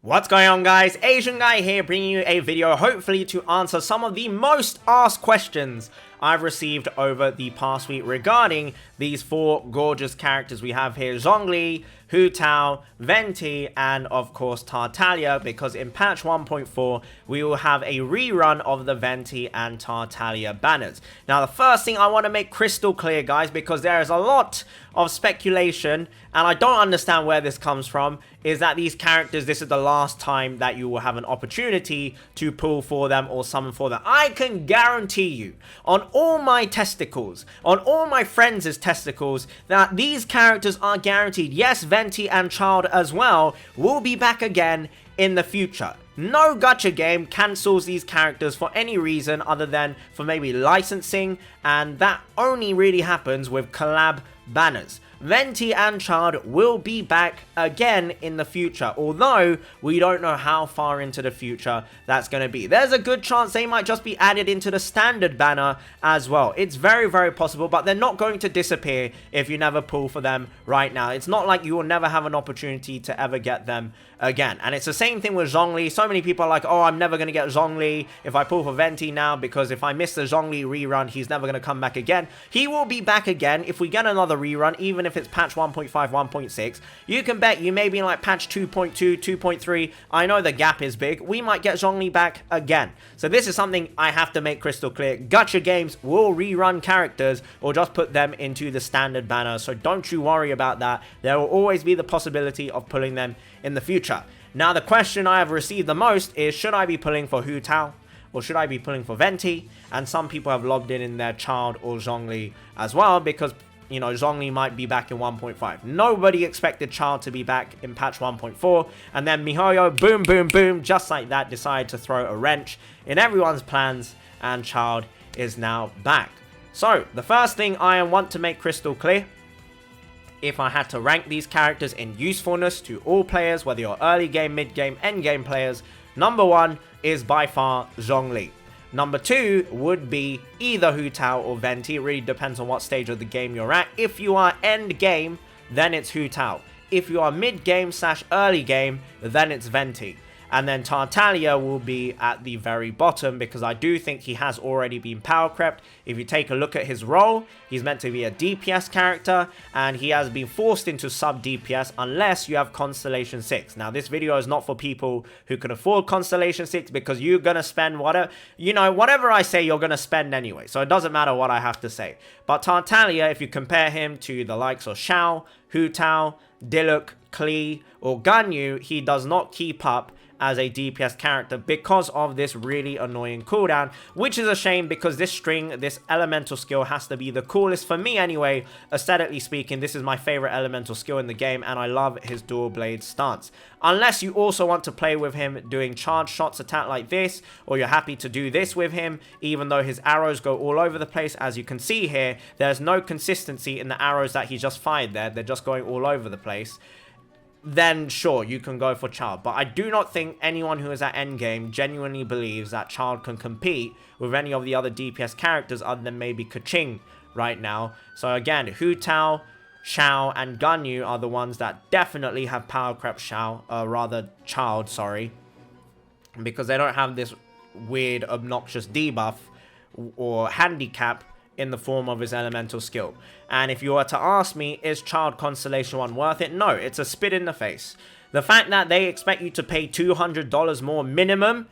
What's going on, guys? Asian Guy here, bringing you a video hopefully to answer some of the most asked questions I've received over the past week regarding these four gorgeous characters we have here: Zhongli, Hu Tao, Venti, and of course Tartaglia, because in patch 1.4 we will have a rerun of the Venti and Tartaglia banners. Now, the first thing I want to make crystal clear, guys, because there is a lot of speculation and I don't understand where this comes from, is that these characters, this is the last time that you will have an opportunity to pull for them or summon for them. I can guarantee you, on all my testicles, on all my friends' testicles, that these characters are guaranteed. Yes, Venti and Childe as well will be back again in the future. No gacha game cancels these characters for any reason other than for maybe licensing, and that only really happens with collab banners. Venti and Childe will be back again in the future, although we don't know how far into the future that's going to be. There's a good chance they might just be added into the standard banner as well. It's very, very possible, but they're not going to disappear if you never pull for them right now. It's not like you will never have an opportunity to ever get them again. And it's the same thing with Zhongli. So many people are like, oh, I'm never going to get Zhongli if I pull for Venti now, because if I miss the Zhongli rerun, he's never going to come back again. He will be back again if we get another rerun, even if it's patch 1.5, 1.6. You can bet you may be in like patch 2.2, 2.3. I know the gap is big. We might get Zhongli back again. So this is something I have to make crystal clear. Gacha games will rerun characters or just put them into the standard banner. So don't you worry about that. There will always be the possibility of pulling them in the future. Now, the question I have received the most is, should I be pulling for Hu Tao or should I be pulling for Venti? And some people have logged in their Childe or Zhongli as well, because, you know, Zhongli might be back in 1.5. Nobody expected Childe to be back in patch 1.4, and then MiHoYo, boom, boom, boom, just like that, decided to throw a wrench in everyone's plans, and Childe is now back. So, the first thing I want to make crystal clear, if I had to rank these characters in usefulness to all players, whether you're early game, mid game, end game players, number one is by far Zhongli. Number two would be either Hu Tao or Venti. It really depends on what stage of the game you're at. If you are end game, then it's Hu Tao. If you are mid game / early game, then it's Venti. And then Tartaglia will be at the very bottom, because I do think he has already been power crept. If you take a look at his role, he's meant to be a DPS character, and he has been forced into sub DPS unless you have Constellation 6. Now, this video is not for people who can afford Constellation 6, because you're going to spend whatever, you know, whatever I say, you're going to spend anyway. So it doesn't matter what I have to say. But Tartaglia, if you compare him to the likes of Xiao, Hu Tao, Diluc, Klee, or Ganyu, he does not keep up as a DPS character because of this really annoying cooldown, which is a shame, because this string, this elemental skill, has to be the coolest for me anyway. Aesthetically speaking, this is my favorite elemental skill in the game, and I love his dual blade stance. Unless you also want to play with him doing charge shots attack like this, or you're happy to do this with him, even though his arrows go all over the place. As you can see here, there's no consistency in the arrows that he just fired there. They're just going all over the place. Then sure, you can go for Childe. But I do not think anyone who is at endgame genuinely believes that Childe can compete with any of the other DPS characters other than maybe Keqing right now. So again, Hu Tao, Xiao, and Ganyu are the ones that definitely have power crept Childe, sorry. Because they don't have this weird, obnoxious debuff or handicap in the form of his elemental skill. And if you were to ask me, is Childe Constellation 1 worth it? No, it's a spit in the face. The fact that they expect you to pay $200 more minimum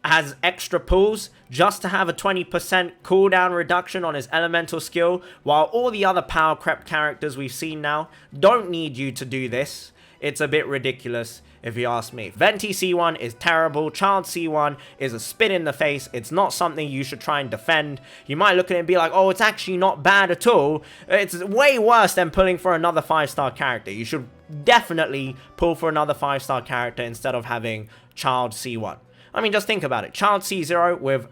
as extra pulls just to have a 20% cooldown reduction on his elemental skill, while all the other power crept characters we've seen now don't need you to do this. It's a bit ridiculous, if you ask me. Venti C1 is terrible. Childe C1 is a spit in the face. It's not something you should try and defend. You might look at it and be like, oh, it's actually not bad at all. It's way worse than pulling for another 5-star character. You should definitely pull for another 5-star character instead of having Childe C1. I mean, just think about it. Childe C0 with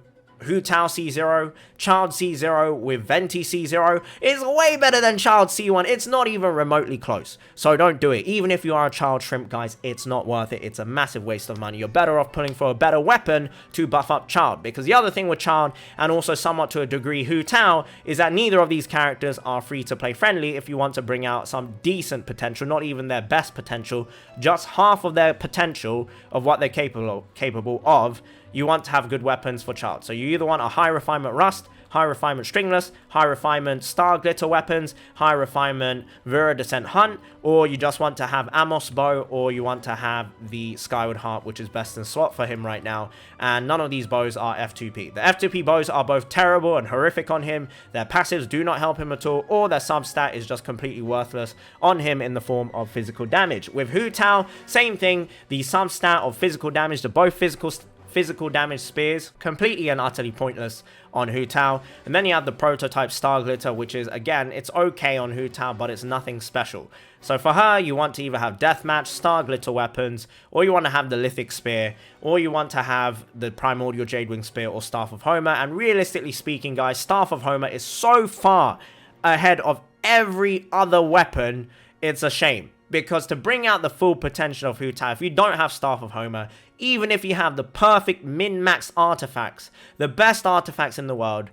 Hu Tao C0, Childe C0 with Venti C0 is way better than Childe C1. It's not even remotely close. So don't do it. Even if you are a Childe shrimp, guys, it's not worth it. It's a massive waste of money. You're better off pulling for a better weapon to buff up Childe. Because the other thing with Childe, and also somewhat to a degree Hu Tao, is that neither of these characters are free to play friendly if you want to bring out some decent potential, not even their best potential, just half of their potential of what they're capable of. You want to have good weapons for Childe. So you either want a high refinement Rust, high refinement Stringless, high refinement Star Glitter weapons, high refinement Viridescent Hunt, or you just want to have Amos Bow, or you want to have the Skyward Harp, which is best in slot for him right now. And none of these bows are F2P. The F2P bows are both terrible and horrific on him. Their passives do not help him at all, or their substat is just completely worthless on him in the form of physical damage. With Hu Tao, same thing. The substat of physical damage to both physical damage spears, completely and utterly pointless on Hu Tao. And then you have the prototype Star Glitter, which is, again, it's okay on Hu Tao, but it's nothing special. So for her, you want to either have Deathmatch, Star Glitter weapons, or you want to have the Lithic Spear, or you want to have the Primordial Jadewing Spear or Staff of Homer. And realistically speaking, guys, Staff of Homer is so far ahead of every other weapon, it's a shame. Because to bring out the full potential of Hu Tao, if you don't have Staff of Homer, even if you have the perfect min-max artifacts, the best artifacts in the world,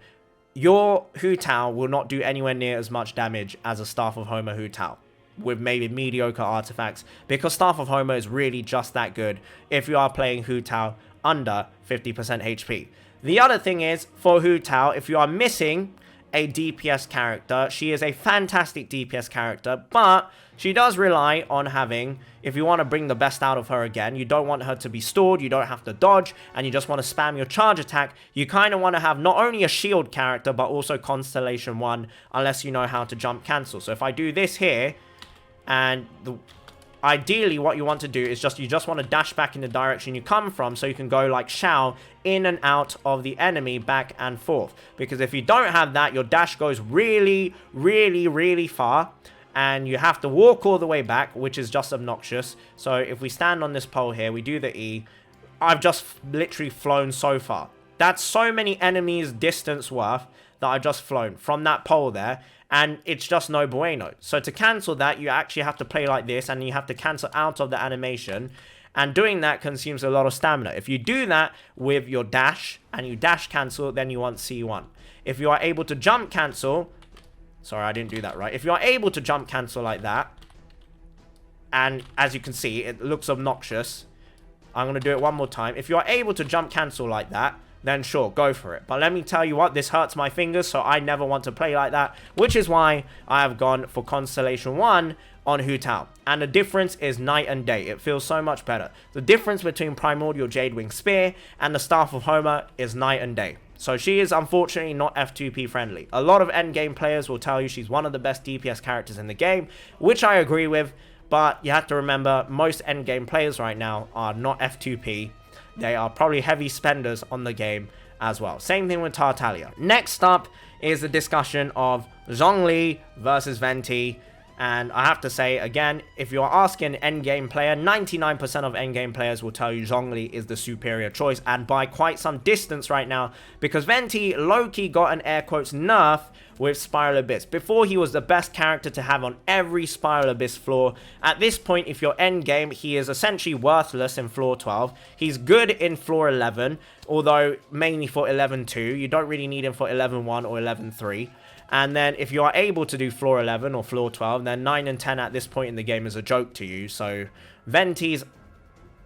your Hu Tao will not do anywhere near as much damage as a Staff of Homer Hu Tao with maybe mediocre artifacts, because Staff of Homer is really just that good if you are playing Hu Tao under 50% HP. The other thing is, for Hu Tao, if you are missing a DPS character, she is a fantastic DPS character, but she does rely on having, if you want to bring the best out of her again, you don't want her to be stored, you don't have to dodge, and you just want to spam your charge attack, you kind of want to have not only a shield character, but also Constellation 1, unless you know how to jump cancel. So if I do this here, and ideally what you want to do is you just want to dash back in the direction you come from, so you can go like Shao in and out of the enemy back and forth. Because if you don't have that, your dash goes really, really, really far, and you have to walk all the way back, which is just obnoxious. So if we stand on this pole here, we do the E, I've just literally flown so far. That's so many enemies distance worth that I've just flown from that pole there, and it's just no bueno. So to cancel that, you actually have to play like this, and you have to cancel out of the animation, and doing that consumes a lot of stamina. If you do that with your dash, and you dash cancel, then you want C1. If you are able to jump cancel, sorry, I didn't do that right. If you are able to jump cancel like that, and as you can see, it looks obnoxious. I'm going to do it one more time. If you are able to jump cancel like that, then sure, go for it. But let me tell you what, this hurts my fingers, so I never want to play like that, which is why I have gone for Constellation 1 on Hu Tao. And the difference is night and day. It feels so much better. The difference between Primordial Jadewing Spear and the Staff of Homer is night and day. So she is unfortunately not F2P friendly. A lot of endgame players will tell you she's one of the best DPS characters in the game, which I agree with, but you have to remember most endgame players right now are not F2P. They are probably heavy spenders on the game as well. Same thing with Tartaglia. Next up is the discussion of Zhongli versus Venti. And I have to say, again, if you're asking endgame player, 99% of endgame players will tell you Zhongli is the superior choice, and by quite some distance right now, because Venti low-key got an air quotes nerf with Spiral Abyss. Before, he was the best character to have on every Spiral Abyss floor. At this point, if you're endgame, he is essentially worthless in floor 12. He's good in floor 11, although mainly for 11-2. You don't really need him for 11-1 or 11-3. And then if you are able to do floor 11 or floor 12, then 9 and 10 at this point in the game is a joke to you. So Venti's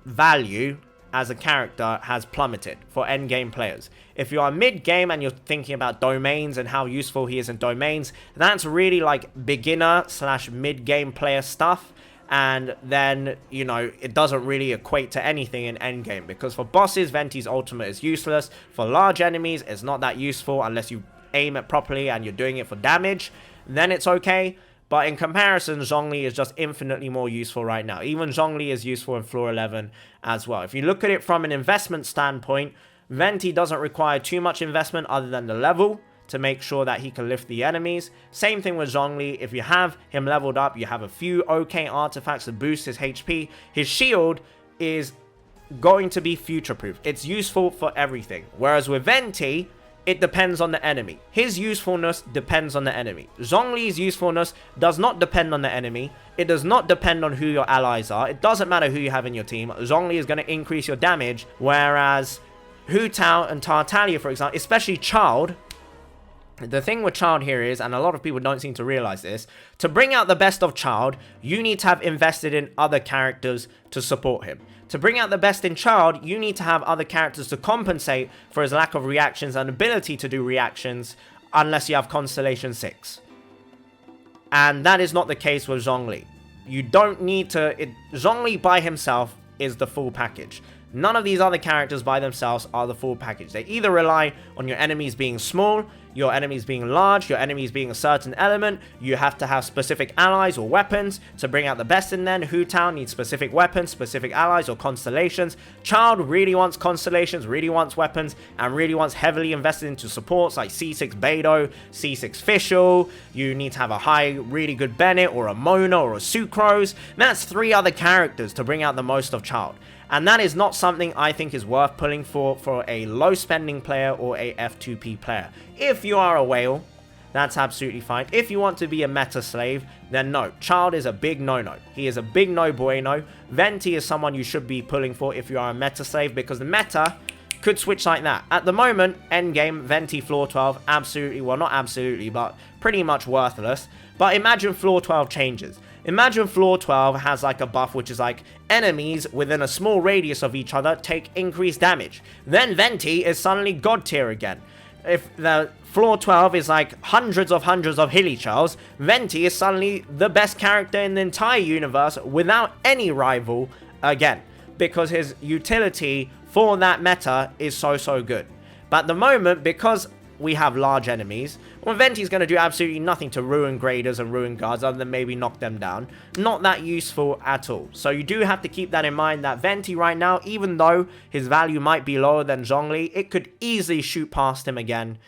value as a character has plummeted for endgame players. If you are mid-game and you're thinking about domains and how useful he is in domains, that's really like beginner / mid-game player stuff. And then, you know, it doesn't really equate to anything in endgame. Because for bosses, Venti's ultimate is useless. For large enemies, it's not that useful unless you aim it properly and you're doing it for damage. Then it's okay. But in comparison, Zhongli is just infinitely more useful right now. Even Zhongli is useful in floor 11 as well. If you look at it from an investment standpoint, Venti doesn't require too much investment other than the level to make sure that he can lift the enemies. Same thing with Zhongli. If you have him leveled up, you have a few okay artifacts to boost his HP. His shield is going to be future-proof. It's useful for everything. Whereas with Venti, it depends on the enemy. His usefulness depends on the enemy. Zhongli's usefulness does not depend on the enemy. It does not depend on who your allies are. It doesn't matter who you have in your team. Zhongli is going to increase your damage, whereas Hu Tao and Tartaglia, for example, especially Childe. The thing with Childe here is, and a lot of people don't seem to realize this, to bring out the best of Childe, you need to have invested in other characters to support him. To bring out the best in Childe, you need to have other characters to compensate for his lack of reactions and ability to do reactions, unless you have Constellation 6. And that is not the case with Zhongli. You don't need to... Zhongli by himself is the full package. None of these other characters by themselves are the full package. They either rely on your enemies being small, your enemies being large, your enemies being a certain element. You have to have specific allies or weapons to bring out the best in them. Hu Tao needs specific weapons, specific allies or constellations. Childe really wants constellations, really wants weapons, and really wants heavily invested into supports like C6 Beidou, C6 Fischl. You need to have a high, really good Bennett or a Mona or a Sucrose. That's 3 other characters to bring out the most of Childe. And that is not something I think is worth pulling for a low spending player or a F2P player. If you are a whale, that's absolutely fine. If you want to be a meta slave, then no. Childe is a big no-no. He is a big no bueno. Venti is someone you should be pulling for if you are a meta slave, because the meta could switch like that. At the moment, endgame, Venti floor 12, absolutely, well not absolutely, but pretty much worthless. But imagine floor 12 changes. Imagine floor 12 has like a buff which is like enemies within a small radius of each other take increased damage. Then Venti is suddenly god tier again. If the floor 12 is like hundreds of Hilly-Charles, Venti is suddenly the best character in the entire universe without any rival again. Because his utility for that meta is so good. But at the moment, because we have large enemies, well, Venti's going to do absolutely nothing to ruin graders and ruin guards other than maybe knock them down. Not that useful at all. So you do have to keep that in mind, that Venti right now, even though his value might be lower than Zhongli, it could easily shoot past him again,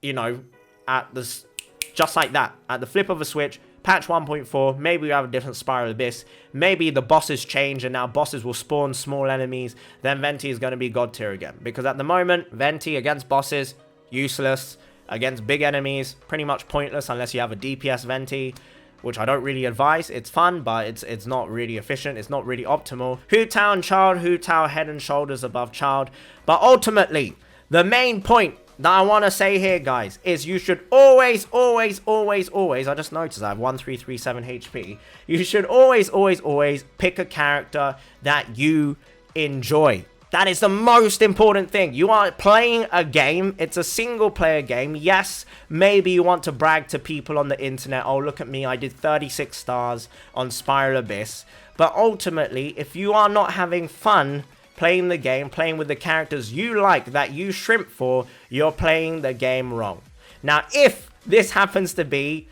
you know, at this, just like that, at the flip of a switch. Patch 1.4, maybe we have a different Spiral Abyss, maybe the bosses change and now bosses will spawn small enemies, then Venti is going to be god tier again. Because at the moment, Venti against bosses, useless. Against big enemies, pretty much pointless unless you have a DPS Venti, which I don't really advise. It's fun, but it's not really efficient. It's not really optimal. Hu Tao and Childe, Hu Tao head and shoulders above Childe. But ultimately, the main point that I want to say here, guys, is you should always, I just noticed I have 1337 HP. You should always pick a character that you enjoy. That is the most important thing. You are playing a game. It's a single player game. Yes, maybe you want to brag to people on the internet. Oh, look at me. I did 36 stars on Spiral Abyss. But ultimately, if you are not having fun playing the game, playing with the characters you like, that you shrimp for, you're playing the game wrong. Now, if this happens to be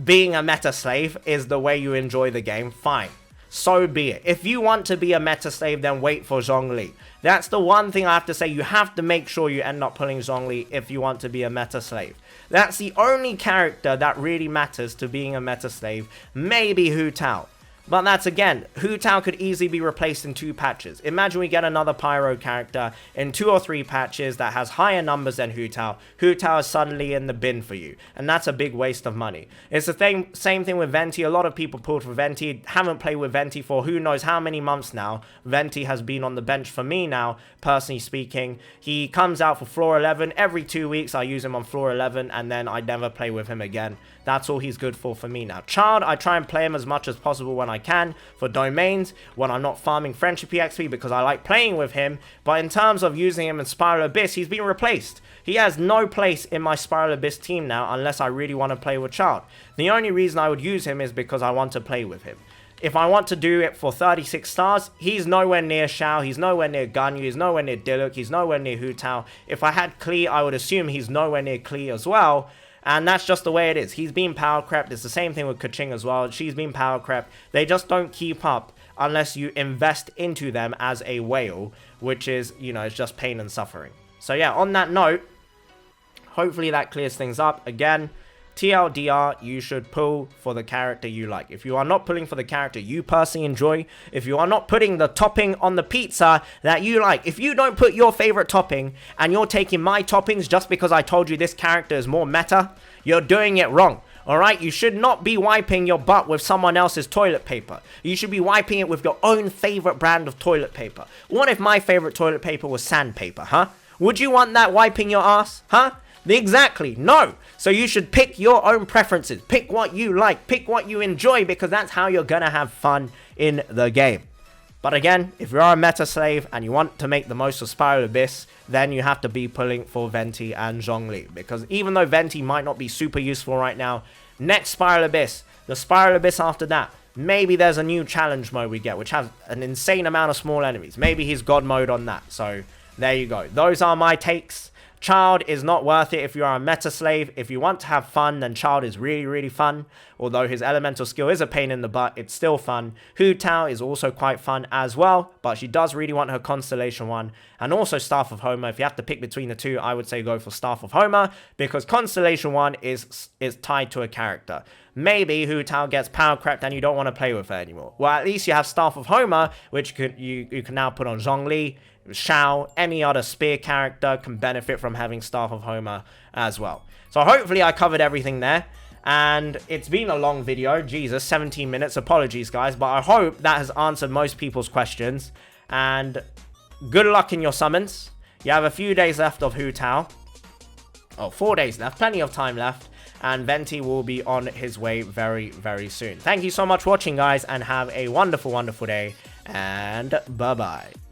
being a meta slave is the way you enjoy the game, fine. So be it. If you want to be a meta slave, then wait for Zhongli. That's the one thing I have to say. You have to make sure you end up pulling Zhongli if you want to be a meta slave. That's the only character that really matters to being a meta slave. Maybe Hu Tao. But that's, again, Hu Tao could easily be replaced in 2 patches. Imagine we get another Pyro character in 2 or 3 patches that has higher numbers than Hu Tao. Hu Tao is suddenly in the bin for you. And that's a big waste of money. It's the same thing with Venti. A lot of people pulled for Venti, haven't played with Venti for who knows how many months now. Venti has been on the bench for me now, personally speaking. He comes out for floor 11. Every 2 weeks I use him on floor 11 and then I never play with him again. That's all he's good for me now. Childe, I try and play him as much as possible when I can for domains, when I'm not farming friendship EXP because I like playing with him. But in terms of using him in Spiral Abyss, he's been replaced. He has no place in my Spiral Abyss team now unless I really want to play with Childe. The only reason I would use him is because I want to play with him. If I want to do it for 36 stars, he's nowhere near Shao, he's nowhere near Ganyu, he's nowhere near Diluc, he's nowhere near Hu Tao. If I had Klee, I would assume he's nowhere near Klee as well. And that's just the way it is. He's been power crept. It's the same thing with Keqing as well. She's been power crept. They just don't keep up unless you invest into them as a whale, which is, you know, it's just pain and suffering. So yeah, on that note, hopefully that clears things up. Again, TLDR, you should pull for the character you like. If you are not pulling for the character you personally enjoy, if you are not putting the topping on the pizza that you like, if you don't put your favorite topping and you're taking my toppings just because I told you this character is more meta, you're doing it wrong. Alright, you should not be wiping your butt with someone else's toilet paper. You should be wiping it with your own favorite brand of toilet paper. What if my favorite toilet paper was sandpaper, huh? Would you want that wiping your ass, huh? Exactly, no. So you should pick your own preferences. Pick what you like, pick what you enjoy, because that's how you're gonna have fun in the game. But again, if you are a meta slave and you want to make the most of Spiral Abyss, then you have to be pulling for Venti and Zhongli. Because even though Venti might not be super useful right now, next Spiral Abyss, the Spiral Abyss after that, maybe there's a new challenge mode we get, which has an insane amount of small enemies. Maybe he's God mode on that. So there you go. Those are my takes. Childe is not worth it if you are a meta slave. If you want to have fun, then Childe is really, really fun. Although his elemental skill is a pain in the butt, it's still fun. Hu Tao is also quite fun as well, but she does really want her Constellation one. And also Staff of Homer. If you have to pick between the two, I would say go for Staff of Homer, because Constellation one is tied to a character. Maybe Hu Tao gets power crept and you don't want to play with her anymore. Well, at least you have Staff of Homer, which you can now put on Zhongli, Shao, any other spear character can benefit from having Staff of Homer as well. So hopefully I covered everything there. And it's been a long video. Jesus, 17 minutes. Apologies, guys. But I hope that has answered most people's questions. And good luck in your summons. You have a few days left of Hu Tao. Oh, 4 days left. Plenty of time left. And Venti will be on his way very, very soon. Thank you so much for watching, guys. And have a wonderful, wonderful day. And bye-bye.